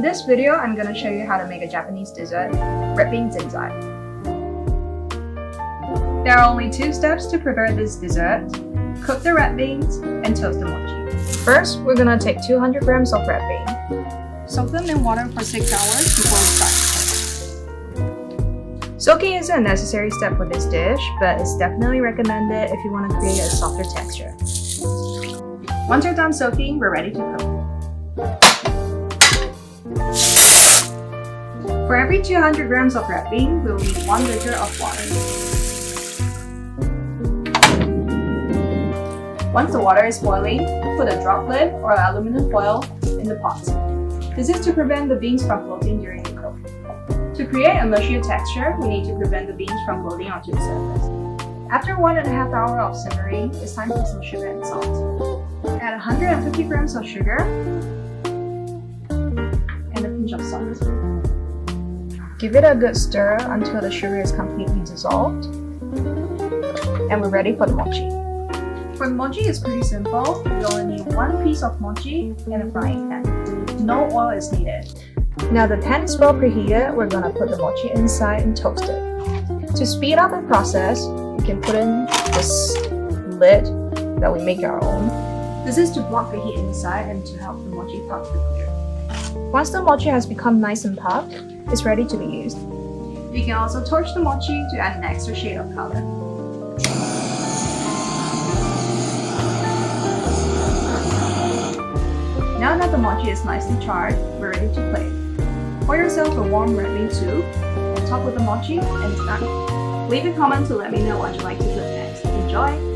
this video, I'm gonna show you how to make a Japanese dessert, red bean zenzai. There are only 2 steps to prepare this dessert. Cook the red beans and toast the mochi. First, we're gonna take 200 grams of red bean. Soak them in water for 6 hours before we start. Soaking isn't a necessary step for this dish, but it's definitely recommended if you want to create a softer texture. Once you're done soaking, we're ready to cook. For every 200 grams of red bean, we'll need 1 liter of water. Once the water is boiling, put a drop lid or aluminum foil in the pot. This is to prevent the beans from floating during the cook. To create a mushier texture, we need to prevent the beans from floating onto the surface. After 1.5 hours of simmering, it's time for some sugar and salt. Add 150 grams of sugar and a pinch of salt. Give it a good stir until the sugar is completely dissolved. And we're ready for the mochi. For the mochi, it's pretty simple. We only need 1 piece of mochi and a frying pan. No oil is needed. Now the pan is well preheated, we're gonna put the mochi inside and toast it. To speed up the process, we can put in this lid that we make our own. This is to block the heat inside and to help the mochi puff quicker. Once the mochi has become nice and puffed, it's ready to be used. You can also torch the mochi to add an extra shade of color. Now that the mochi is nicely charred, we're ready to plate. Pour yourself a warm red bean soup, top with the mochi, and it's done. Leave a comment to let me know what you'd like to cook next. Enjoy!